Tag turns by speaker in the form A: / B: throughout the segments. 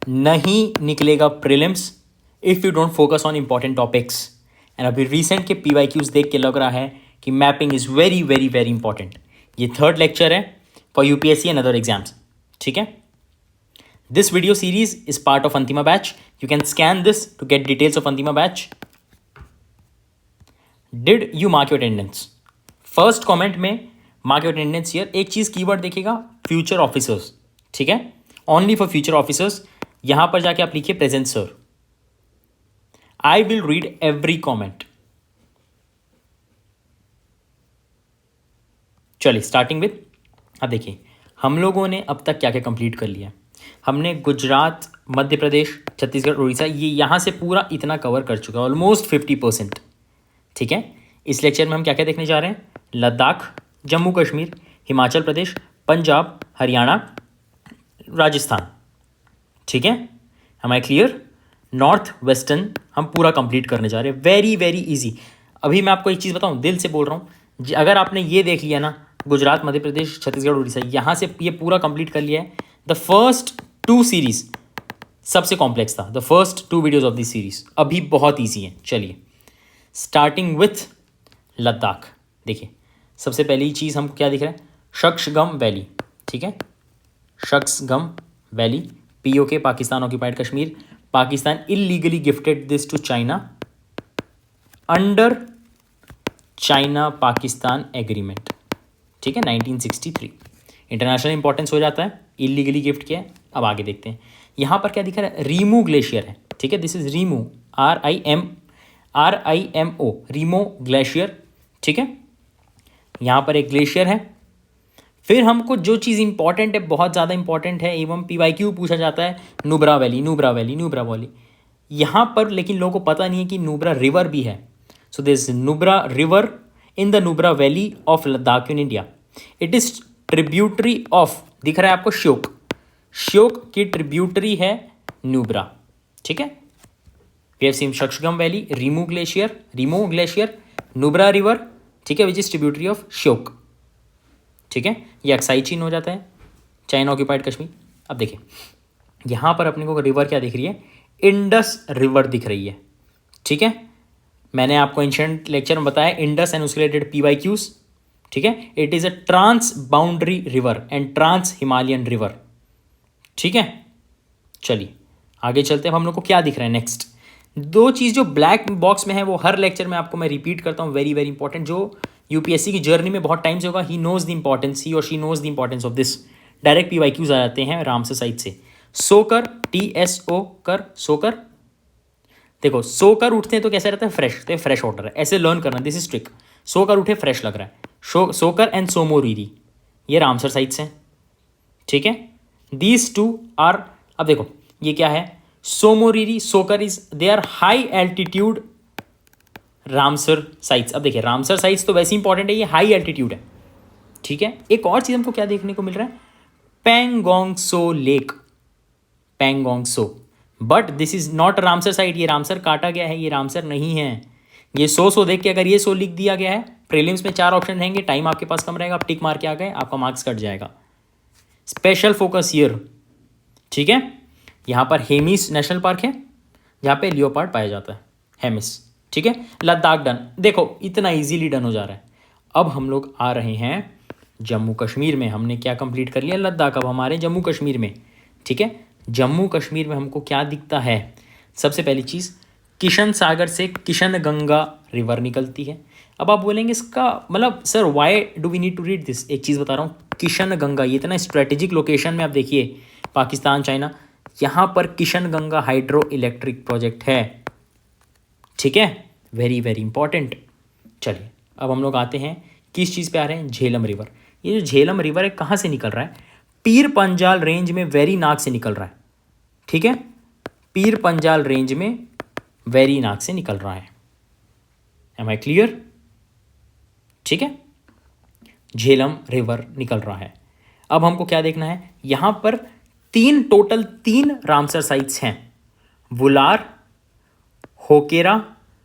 A: नहीं निकलेगा prelims if you don't focus on important topics. And अभी रिसेंट के PYQs देख के लग रहा है कि mapping is very very very important. ये थर्ड लेक्चर है for UPSC and other exams, ठीक है। This video series is part of Antima batch. You can scan this to get details of Antima batch. Did you mark your attendance? First comment में mark your attendance here. एक चीज़ keyword देखिएगा, future officers, ठीक है, only for future officers. यहां पर जाके आप लिखिए present sir. I will read every comment. चलिए स्टार्टिंग विथ, अब देखिए हम लोगों ने अब तक क्या क्या कंप्लीट कर लिया। हमने गुजरात, मध्य प्रदेश, छत्तीसगढ़, उड़ीसा, ये यहाँ से पूरा इतना कवर कर चुका है, ऑलमोस्ट 50%, ठीक है। इस लेक्चर में हम क्या क्या देखने जा रहे हैं? लद्दाख, जम्मू कश्मीर, हिमाचल प्रदेश, पंजाब, हरियाणा, राजस्थान, ठीक है। Am I clear? North western हम पूरा कंप्लीट करने जा रहे हैं। Very very easy. अभी मैं आपको एक चीज़ बताऊं, दिल से बोल रहा हूँ, अगर आपने ये देख लिया ना, गुजरात, मध्य प्रदेश, छत्तीसगढ़, उड़ीसा, यहाँ से ये पूरा कंप्लीट कर लिया है। द फर्स्ट 2 सीरीज सबसे कॉम्प्लेक्स था। The first 2 videos of this series अभी बहुत ईजी है। चलिए स्टार्टिंग विथ लद्दाख। देखिए सबसे पहली चीज़ हमको क्या दिख रहा है? शक्सगम वैली, ठीक है। Shaksgam valley, POK, Pakistan occupied Kashmir. Pakistan illegally gifted this to China under China Pakistan agreement, ठीक है, 1963। इंटरनेशनल इंपॉर्टेंस हो जाता है, इलीगली गिफ्ट किया है। अब आगे देखते हैं, यहाँ पर क्या दिख रहा है? रीमू ग्लेशियर है, ठीक है। This is Rimo, RIMO, Rimo glacier, ठीक है। यहाँ पर एक ग्लेशियर है। फिर हमको जो चीज़ इंपॉर्टेंट है, बहुत ज़्यादा इंपॉर्टेंट है, एवं PYQ पूछा जाता है, Nubra valley, Nubra valley, Nubra valley. यहाँ पर लेकिन लोगों को पता नहीं है कि नुब्रा रिवर भी है। So this Nubra river in the Nubra valley of Ladakh in India. It is tributary of, दिख रहा है आपको, श्योक। श्योक की ट्रिब्यूटरी है नुब्रा, ठीक है। We have seen Shaksgam valley, Rimo glacier, Nubra river, ठीक है, which is tributary of Shyok, ठीक है। ये अक्साई चीन हो जाता है, चाइना ऑक्यूपाइड कश्मीर। अब देखिए यहाँ पर अपने को रिवर क्या दिख रही है? इंडस रिवर दिख रही है, ठीक है। मैंने आपको एंशिएंट लेक्चर में बताया इंडस एंड उसके रिलेटेड PYQs, ठीक है। It is a trans boundary river and trans Himalayan river, ठीक है। चलिए आगे चलते हैं। हम लोग को क्या दिख रहा है नेक्स्ट? 2 चीज़ जो ब्लैक बॉक्स में है वो हर लेक्चर में आपको मैं रिपीट करता हूँ, वेरी वेरी इंपॉर्टेंट। जो UPSC की जर्नी में बहुत टाइम से होगा, he knows the importance, he और she knows the importance of this. Direct PYQs आ जाते हैं रामसर साइड से। सोकर, TSO कर, सोकर। देखो सोकर उठते हैं तो कैसे रहता है? फ्रेश, तो फ्रेश वाटर है, ऐसे लर्न करना, दिस इज ट्रिक। सोकर उठे फ्रेश लग रहा है। सोकर एंड सोमोरीरी, ये रामसर साइड से, ठीक है। दीज 2 आर, अब देखो ये क्या है? Tsomoriri, Tsokar is, they are high altitude Ramsar sites. अब देखिए रामसर साइट्स तो वैसे इंपॉर्टेंट है, ये हाई एल्टीट्यूड है, ठीक है। एक और चीज़ हमको क्या देखने को मिल रहा है? Pangong Tso lake, Pangong Tso, but this is not Ramsar site. ये रामसर काटा गया है, ये रामसर नहीं है। ये सो देख के अगर ये सो लिख दिया गया है, प्रीलिम्स में 4 ऑप्शन रहेंगे, टाइम आपके पास कम रहेगा, आप टिक मार के आ गए, आपका मार्क्स कट जाएगा। स्पेशल फोकस ईयर, ठीक है। यहाँ पर हेमिस नेशनल पार्क है, जहाँ पे लियोपार्ड पाया जाता है, हेमिस, ठीक है। लद्दाख डन। देखो इतना इजीली डन हो जा रहा है। अब हम लोग आ रहे हैं जम्मू कश्मीर में। हमने क्या कंप्लीट कर लिया? लद्दाख। अब हमारे जम्मू कश्मीर में, ठीक है। जम्मू कश्मीर में हमको क्या दिखता है? सबसे पहली चीज़, किशन सागर से किशन गंगा रिवर निकलती है। अब आप बोलेंगे इसका मतलब sir why do we need to read this? एक चीज़ बता रहा हूँ, किशन गंगा ये इतना स्ट्रेटेजिक लोकेशन में, आप देखिए पाकिस्तान, चाइना, यहाँ पर Kishan Ganga hydro electric project है, ठीक है। Very very important. चलिए अब हम लोग आते हैं किस चीज़ पे आ रहे हैं? झेलम रिवर। ये जो झेलम रिवर है कहाँ से निकल रहा है? पीर पंजाल रेंज में वेरीनाग से निकल रहा है, ठीक है। पीर पंजाल रेंज में वेरीनाग से निकल रहा है। Am I clear? ठीक है, झेलम रिवर निकल रहा है। अब हमको क्या देखना है? यहां पर टोटल तीन रामसर साइट्स हैं, वुलार, होकेरा,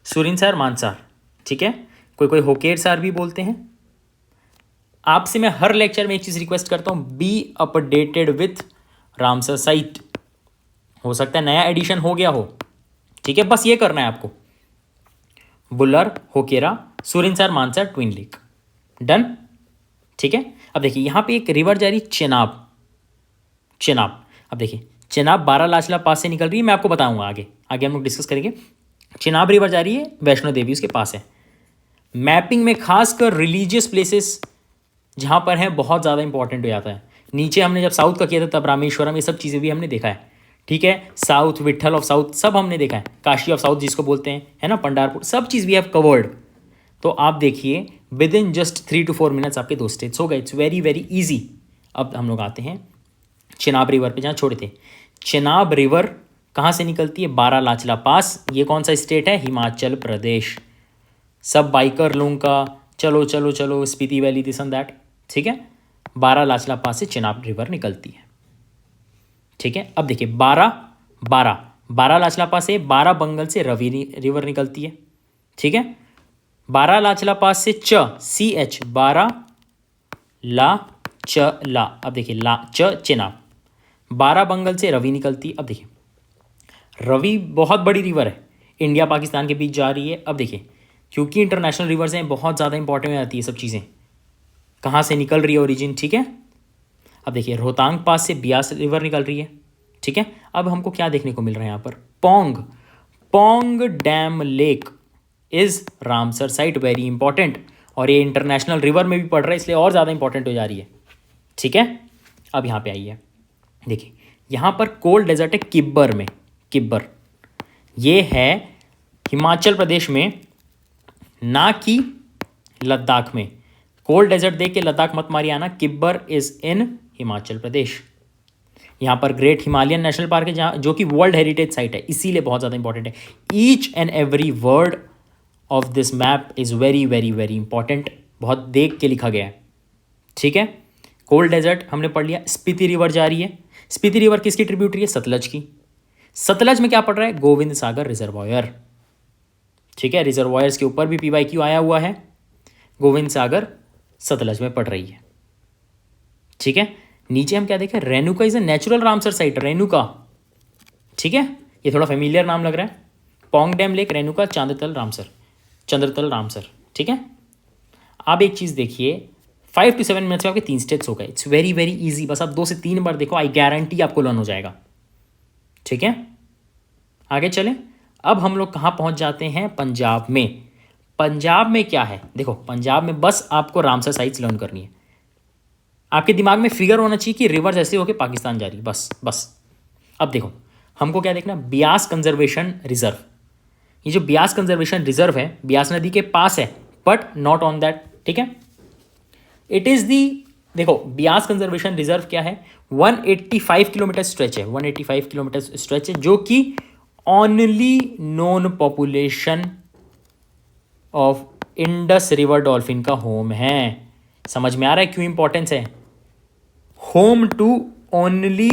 A: सुरिनसर, मानसार, ठीक है। कोई कोई होकेरसार भी बोलते हैं। आपसे मैं हर लेक्चर में एक चीज़ रिक्वेस्ट करता हूं, be updated with Ramsar site, हो सकता है नया एडिशन हो गया हो, ठीक है, बस ये करना है आपको। Wular, Hokera, Surinsar, Mansar, twin lake, done, ठीक है। अब देखिए यहाँ पे एक रिवर जा रही है चेनाब, चेनाब। अब देखिए चेनाब बारालाचला पास से निकल रही है, मैं आपको बताऊंगा आगे, आगे हम लोग डिस्कस करेंगे। चेनाब रिवर जा रही है, वैष्णो देवी उसके पास है। मैपिंग में खासकर रिलीजियस प्लेसेस जहाँ पर हैं बहुत ज़्यादा इंपॉर्टेंट हो जाता है। नीचे हमने जब साउथ का किया था तब रामेश्वरम, ये सब चीज़ें भी हमने देखा है, ठीक है। साउथ, विट्ठल ऑफ साउथ सब हमने देखा है, काशी ऑफ साउथ जिसको बोलते हैं, है ना, पंडारपुर, सब चीज़ वी हैव कवर्ड। तो आप देखिए with in just 3 to 4 minutes आपके 2 स्टेट्स हो गए। It's very very easy. अब हम लोग आते हैं चेनाब रिवर पे, जहाँ छोड़े थे। चेनाब रिवर कहाँ से निकलती है? बारालाचला पास। ये कौन सा स्टेट है? हिमाचल प्रदेश। सब बाइकर लोगों का चलो चलो चलो Spiti valley this and that, ठीक है। बारालाचला पास से चेनाब रिवर निकलती है, ठीक है। अब देखिए बारालाचला पास से, बाराबंगल से रवि रिवर निकलती है, ठीक है। बारालाचला पास से CH, बारा ला च ला। अब देखिए ला च चेनाब। बाराबंगल से रवि निकलती। अब देखिए रवि बहुत बड़ी रिवर है, इंडिया पाकिस्तान के बीच जा रही है। अब देखिए क्योंकि इंटरनेशनल रिवर्स हैं बहुत ज़्यादा इंपॉर्टेंट हो जाती है सब चीज़ें, कहाँ से निकल रही है ओरिजिन, ठीक है। अब देखिए रोहतांग पास से ब्यास रिवर निकल रही है, ठीक है। अब हमको क्या देखने को मिल रहा है यहाँ पर? Pong dam lake is Ramsar site, very important. और ये इंटरनेशनल रिवर में भी पड़ रहा है इसलिए और ज़्यादा इंपॉर्टेंट हो जा रही है, ठीक है। अब यहाँ पे आइए, देखिए यहाँ पर कोल्ड डेजर्ट है किब्बर में। किब्बर ये है हिमाचल प्रदेश में, ना कि लद्दाख में। कोल्ड डेजर्ट देख के लद्दाख मत मारिए आना। किब्बर इज इन हिमाचल प्रदेश। यहाँ पर ग्रेट हिमालयन नेशनल पार्क है, जहाँ जो कि वर्ल्ड हेरिटेज साइट है, इसीलिए बहुत ज़्यादा इंपॉर्टेंट है। Each and every word of this map is very very very important, बहुत देख के लिखा गया है, ठीक है। कोल्ड डेजर्ट हमने पढ़ लिया। स्पीति रिवर जा रही है। स्पीति रिवर किसकी ट्रिब्यूटरी है? सतलज की। सतलज में क्या पड़ रहा है? गोविंद सागर रिजर्वायर, ठीक है। रिजर्वायर्स के ऊपर भी PYQ आया हुआ है। गोविंद सागर सतलज में पड़ रही है, ठीक है। नीचे हम क्या देखें? Renuka is a natural Ramsar site, Renuka, ठीक है। ये थोड़ा फेमिलियर नाम लग रहा है। Pong dam lake, Renuka, Chandratal Ramsar, ठीक है। आप एक चीज़ देखिए 5 to 7 मिनट्स में आपके 3 स्टेट्स हो गए। इट्स वेरी वेरी ईजी, बस आप 2 से 3 बार देखो, आई गारंटी आपको लर्न हो जाएगा, ठीक है। आगे चलें। अब हम लोग कहाँ पहुँच जाते हैं? पंजाब में। पंजाब में क्या है? देखो पंजाब में बस आपको रामसर साइट्स लर्न करनी है। आपके दिमाग में फिगर होना चाहिए कि रिवर्स ऐसे होकर पाकिस्तान जा रही है, बस। अब देखो हमको क्या देखना? Beas conservation reserve. ये जो ब्यास कंजर्वेशन रिजर्व है ब्यास नदी के पास है, बट नॉट ऑन दैट, ठीक है। इट इज़ दी, देखो ब्यास कंजर्वेशन रिजर्व क्या है? 185 किलोमीटर स्ट्रेच है, 185 किलोमीटर स्ट्रेच है, जो कि only known population of Indus river dolphin का होम है। समझ में आ रहा है क्यों इंपॉर्टेंस है? Home to only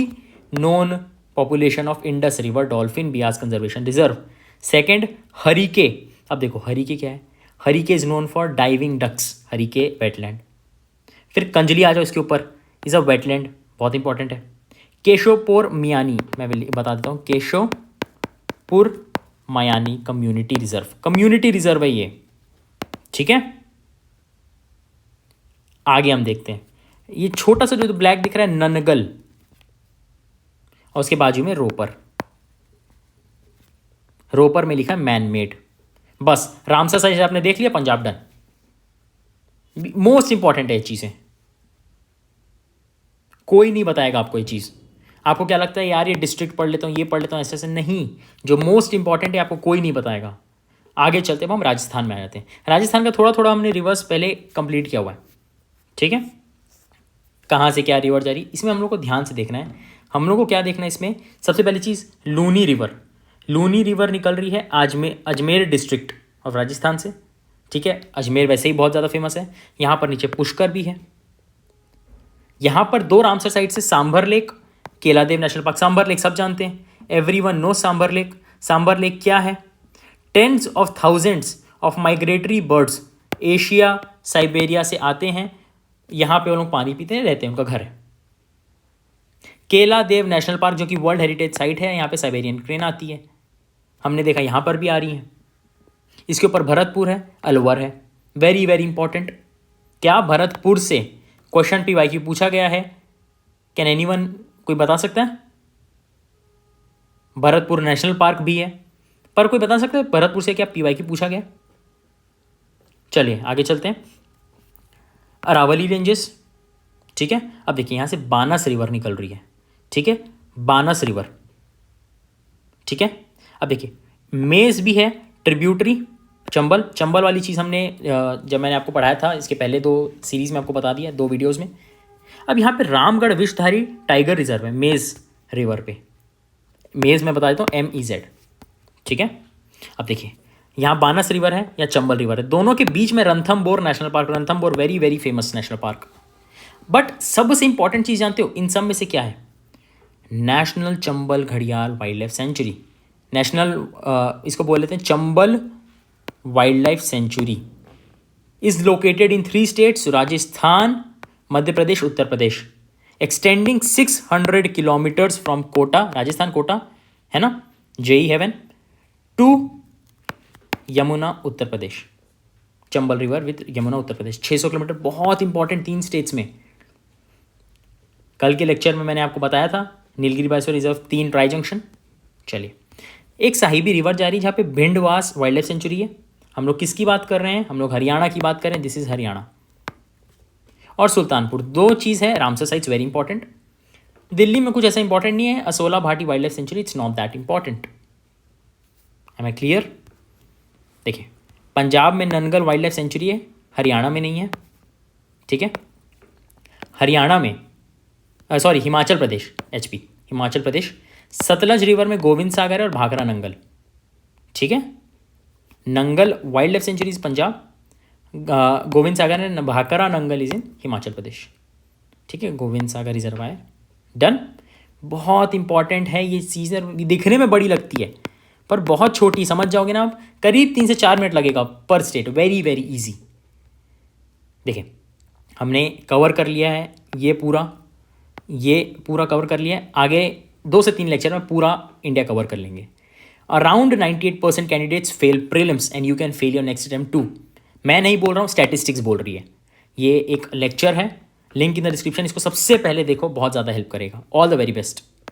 A: known population of Indus river dolphin, Beas conservation reserve. Second, Harike. अब देखो हरिके क्या है? Harike is known for diving ducks, Harike wetland. फिर कंजली आ जाओ इसके ऊपर, इज अ वेटलैंड, बहुत इंपॉर्टेंट है। केशोपुर मियानी, मैं बता देता हूँ, Keshopur Miani community reserve, community reserve है ये, ठीक है। आगे हम देखते हैं, ये छोटा सा जो ब्लैक दिख रहा है ननगल, और उसके बाजू में रोपर। रोपर में लिखा है मैन मेड। बस रामसर साइट आपने देख लिया, पंजाब डन। मोस्ट इंपॉर्टेंट है ये चीजें, कोई नहीं बताएगा आपको ये चीज। आपको क्या लगता है यार ये डिस्ट्रिक्ट पढ़ लेता हूँ, ये पढ़ लेता हूँ, ऐसे ऐसे नहीं। जो मोस्ट इंपॉर्टेंट है आपको कोई नहीं बताएगा। आगे चलते हैं, हम राजस्थान में आ जाते हैं। राजस्थान का थोड़ा थोड़ा हमने रिवर्स पहले कंप्लीट किया हुआ है, ठीक है। कहाँ से क्या रिवर जा रही है इसमें हम लोग को ध्यान से देखना है। हम लोग को क्या देखना है इसमें? सबसे पहली चीज़ लूनी रिवर। लूनी रिवर निकल रही है अजमेर डिस्ट्रिक्ट ऑफ राजस्थान से, ठीक है। अजमेर वैसे ही बहुत ज़्यादा फेमस है। यहाँ पर नीचे पुष्कर भी है। यहाँ पर 2 रामसर साइट से Sambhar lake, Keoladeo national park. Sambhar lake सब जानते हैं, everyone know Sambhar lake. Sambhar lake क्या है? Tens of thousands of migratory birds Asia Siberia से आते हैं, यहाँ पे वो लोग पानी पीते हैं, रहते हैं, उनका घर है। केला देव नेशनल पार्क जो कि वर्ल्ड हेरिटेज साइट है, यहाँ पे साइबेरियन क्रेन आती है, हमने देखा यहाँ पर भी आ रही है। इसके ऊपर भरतपुर है, अलवर है। वेरी वेरी इंपॉर्टेंट, क्या भरतपुर से क्वेश्चन PYQ पूछा गया है? कैन एनीवन, कोई बता सकता है? भरतपुर नेशनल पार्क भी है, पर कोई बता सकता है भरतपुर से क्या PYQ पूछा गया? चलिए आगे चलते हैं। अरावली रेंजेस, ठीक है। अब देखिए यहाँ से बानस रिवर निकल रही है, ठीक है, बानस रिवर, ठीक है। अब देखिए मेज भी है, ट्रिब्यूटरी, चंबल, चंबल वाली चीज़ हमने जब मैंने आपको पढ़ाया था इसके पहले 2 सीरीज़ में आपको बता दिया, 2 वीडियोज़ में। अब यहाँ पे रामगढ़ विषधारी टाइगर रिजर्व है मेज रिवर पे, मेज में बता देता हूँ MEZ, ठीक है। अब देखिए यहाँ बानस रिवर है या चंबल रिवर है, दोनों के बीच में Ranthambore national park, Ranthambore very very famous national park. But सबसे इंपॉर्टेंट चीज़ जानते हो इन सब में से क्या है? नेशनल चंबल घड़ियाल वाइल्ड लाइफ सेंचुरी, नेशनल इसको बोल लेते हैं Chambal wildlife sanctuary, is located in 3 states, Rajasthan, Madhya Pradesh, Uttar Pradesh, extending 600 kilometres from Kota, Rajasthan Kota है ना, JE haven, to Yamuna Uttar Pradesh, Chambal river with Yamuna Uttar Pradesh, 600 kilometre, बहुत इंपॉर्टेंट 3 स्टेट्स में। कल के लेक्चर में मैंने आपको बताया था Nilgiri biosphere reserve 3 tri junction. चलिए, एक साहिबी रिवर जा रही है जहाँ पे भिंडवास वाइल्ड लाइफ सेंचुरी है। हम लोग किसकी बात कर रहे हैं? हम लोग हरियाणा की बात कर रहे हैं, दिस इज हरियाणा। और सुल्तानपुर, 2 चीज़ है, Ramsar sites very important. Delhi में कुछ ऐसा इंपॉर्टेंट नहीं है, Asola Bhati wildlife sanctuary, it's not that important. Am I clear? देखिए पंजाब में ननगल वाइल्ड लाइफ सेंचुरी है, हरियाणा में नहीं है, ठीक है। हरियाणा में sorry Himachal Pradesh, HP Himachal Pradesh, Sutlej river में गोविंद सागर है और भाखरा नंगल, ठीक है। Nangal wildlife sanctuaries Punjab, Govind Sagar है, भाखरा नंगल इज इन हिमाचल प्रदेश, ठीक है। Govind Sagar reservoir, done. बहुत इंपॉर्टेंट है ये चीज़ें, दिखने में बड़ी लगती है पर बहुत छोटी, समझ जाओगे ना आप, करीब 3 से 4 मिनट लगेगा पर स्टेट, वेरी वेरी इजी। देखिए हमने कवर कर लिया है ये पूरा कवर कर लिया है, आगे 2 से 3 लेक्चर में पूरा इंडिया कवर कर लेंगे। Around 98% candidates fail prelims and you can fail your next attempt too. मैं नहीं बोल रहा हूँ, स्टैटिस्टिक्स बोल रही है। ये एक लेक्चर है, लिंक इन द डिस्क्रिप्शन, इसको सबसे पहले देखो, बहुत ज़्यादा हेल्प करेगा। All the very best.